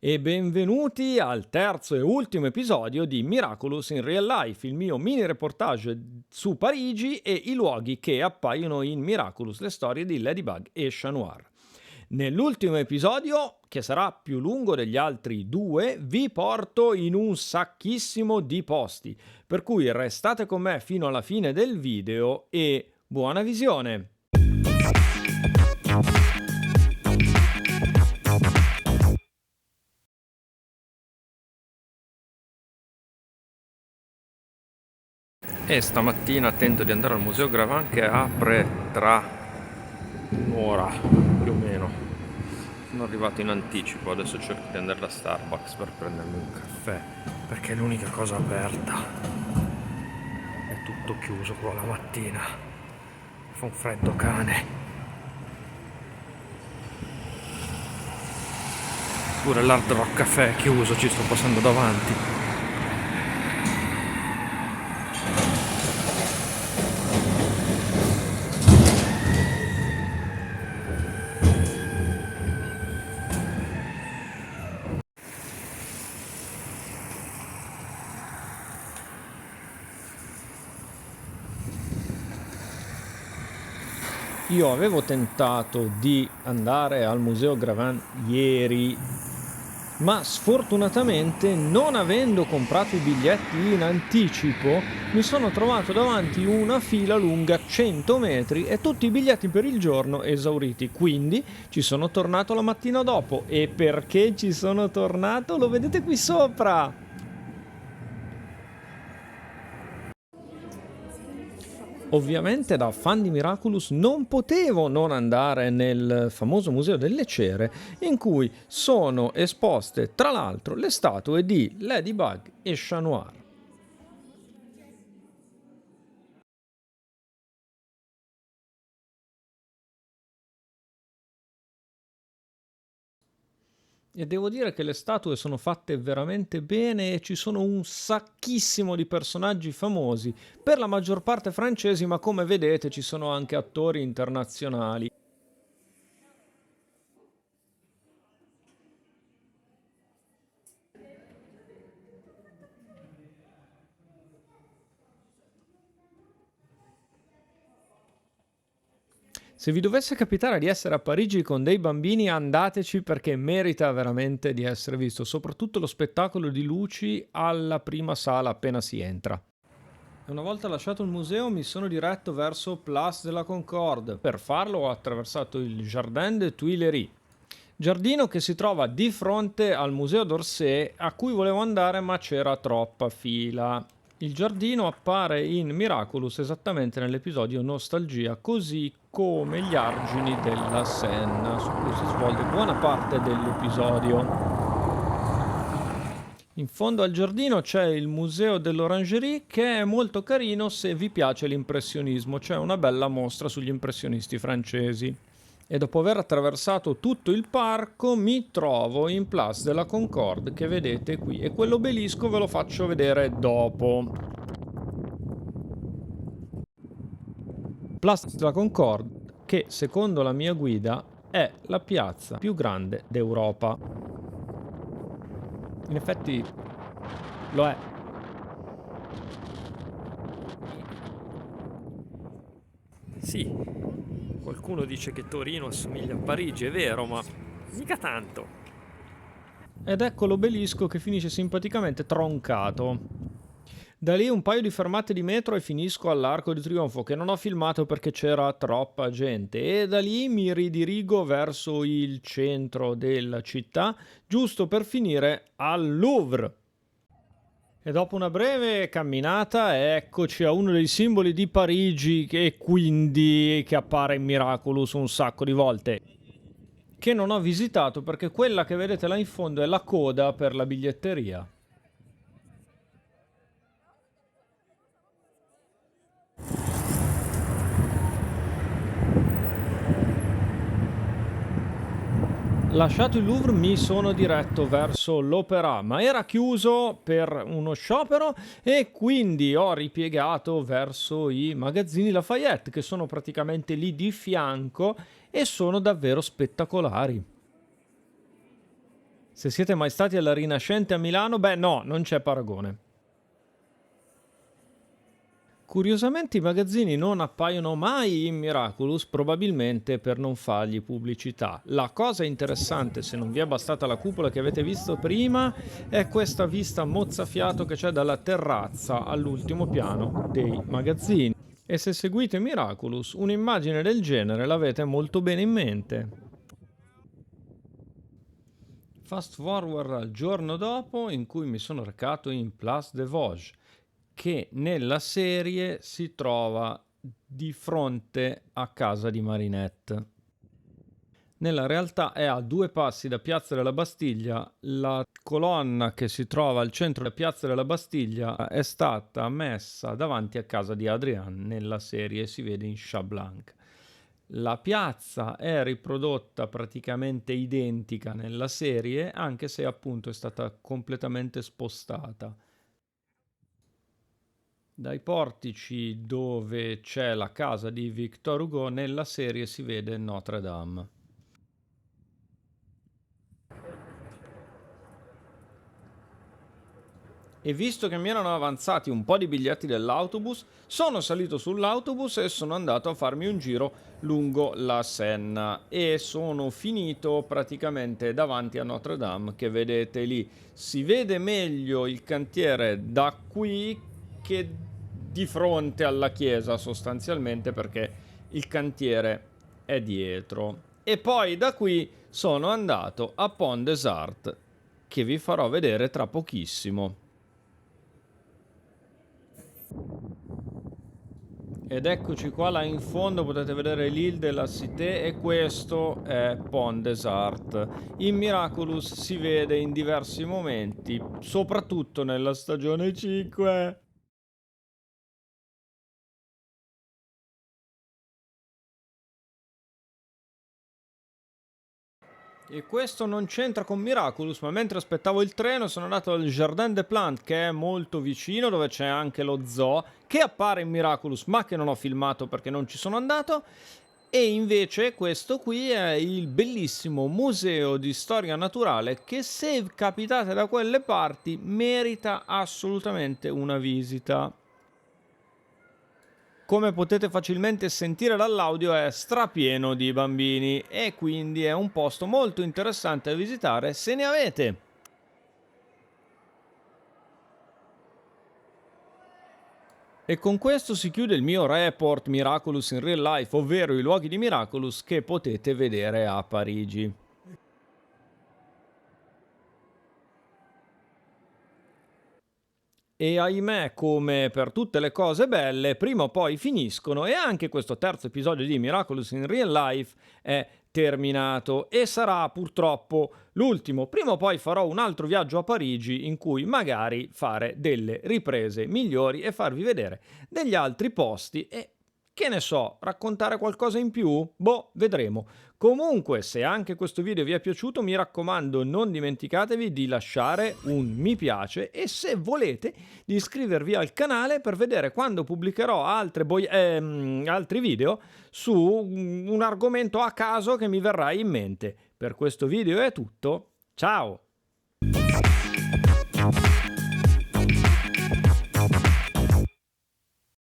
E benvenuti al terzo e ultimo episodio di Miraculous in Real Life, il mio mini reportage su Parigi e i luoghi che appaiono in Miraculous, le storie di Ladybug e Chat Noir. Nell'ultimo episodio, che sarà più lungo degli altri due, vi porto in un sacchissimo di posti, per cui restate con me fino alla fine del video e buona visione! E stamattina tento di andare al Museo Gravin che apre tra un'ora più o meno. Sono arrivato in anticipo, adesso cerco di andare da Starbucks per prendermi un caffè perché è l'unica cosa aperta. È tutto chiuso qua la mattina. Fa un freddo cane. Pure l'Hard Rock Caffè è chiuso, ci sto passando davanti. Io avevo tentato di andare al Museo Gravin ieri, ma sfortunatamente, non avendo comprato i biglietti in anticipo, mi sono trovato davanti una fila lunga 100 metri e tutti i biglietti per il giorno esauriti. Quindi ci sono tornato la mattina dopo. E perché ci sono tornato? Lo vedete qui sopra! Ovviamente da fan di Miraculous non potevo non andare nel famoso Museo delle Cere, in cui sono esposte tra l'altro le statue di Ladybug e Chat Noir. E devo dire che le statue sono fatte veramente bene e ci sono un sacchissimo di personaggi famosi, per la maggior parte francesi, ma come vedete ci sono anche attori internazionali. Se vi dovesse capitare di essere a Parigi con dei bambini, andateci perché merita veramente di essere visto, soprattutto lo spettacolo di luci alla prima sala appena si entra. E una volta lasciato il museo mi sono diretto verso Place de la Concorde. Per farlo ho attraversato il Jardin des Tuileries, giardino che si trova di fronte al Museo d'Orsay, a cui volevo andare ma c'era troppa fila. Il giardino appare in Miraculous esattamente nell'episodio Nostalgia, così come gli argini della Senna, su cui si svolge buona parte dell'episodio. In fondo al giardino c'è il Museo dell'Orangerie, che è molto carino se vi piace l'impressionismo, c'è una bella mostra sugli impressionisti francesi. E dopo aver attraversato tutto il parco mi trovo in Place de la Concorde, che vedete qui, e quell'obelisco ve lo faccio vedere dopo. Place de la Concorde, che secondo la mia guida è la piazza più grande d'Europa. In effetti lo è. Sì, qualcuno dice che Torino assomiglia a Parigi, è vero, ma mica tanto. Ed ecco l'obelisco che finisce simpaticamente troncato. Da lì un paio di fermate di metro e finisco all'Arco di Trionfo, che non ho filmato perché c'era troppa gente, e da lì mi ridirigo verso il centro della città, giusto per finire al Louvre. E dopo una breve camminata eccoci a uno dei simboli di Parigi, e quindi che appare in Miraculous un sacco di volte, che non ho visitato perché quella che vedete là in fondo è la coda per la biglietteria. Lasciato il Louvre mi sono diretto verso l'Opéra, ma era chiuso per uno sciopero e quindi ho ripiegato verso i magazzini Lafayette, che sono praticamente lì di fianco e sono davvero spettacolari. Se siete mai stati alla Rinascente a Milano, beh no, non c'è paragone. Curiosamente i magazzini non appaiono mai in Miraculous, probabilmente per non fargli pubblicità. La cosa interessante, se non vi è bastata la cupola che avete visto prima, è questa vista mozzafiato che c'è dalla terrazza all'ultimo piano dei magazzini. E se seguite Miraculous, un'immagine del genere l'avete molto bene in mente. Fast forward al giorno dopo, in cui mi sono recato in Place des Vosges, che nella serie si trova di fronte a casa di Marinette. Nella realtà è a 2 passi da Piazza della Bastiglia. La colonna che si trova al centro della Piazza della Bastiglia è stata messa davanti a casa di Adrian nella serie, si vede in Chat Blanc. La piazza è riprodotta praticamente identica nella serie, anche se appunto è stata completamente spostata. Dai portici dove c'è la casa di Victor Hugo, nella serie si vede Notre Dame. E visto che mi erano avanzati un po' di biglietti dell'autobus, sono salito sull'autobus e sono andato a farmi un giro lungo la Senna e sono finito praticamente davanti a Notre Dame, che vedete lì. Si vede meglio il cantiere da qui che di fronte alla chiesa, sostanzialmente, perché il cantiere è dietro. E poi da qui sono andato a Pont des Arts, che vi farò vedere tra pochissimo. Ed eccoci qua, là in fondo potete vedere l'Île de la Cité e questo è Pont des Arts. In Miraculous si vede in diversi momenti, soprattutto nella stagione 5. E questo non c'entra con Miraculous, ma mentre aspettavo il treno sono andato al Jardin des Plantes, che è molto vicino, dove c'è anche lo zoo, che appare in Miraculous, ma che non ho filmato perché non ci sono andato. E invece questo qui è il bellissimo museo di storia naturale che, se capitate da quelle parti, merita assolutamente una visita. Come potete facilmente sentire dall'audio, è strapieno di bambini e quindi è un posto molto interessante da visitare se ne avete. E con questo si chiude il mio report Miraculous in Real Life, ovvero i luoghi di Miraculous che potete vedere a Parigi. E ahimè, come per tutte le cose belle, prima o poi finiscono, e anche questo terzo episodio di Miraculous in Real Life è terminato e sarà purtroppo l'ultimo. Prima o poi farò un altro viaggio a Parigi in cui magari fare delle riprese migliori e farvi vedere degli altri posti e, che ne so, raccontare qualcosa in più? Boh, vedremo. Comunque, se anche questo video vi è piaciuto, mi raccomando, non dimenticatevi di lasciare un mi piace e, se volete, di iscrivervi al canale per vedere quando pubblicherò altri video su un argomento a caso che mi verrà in mente. Per questo video è tutto. Ciao!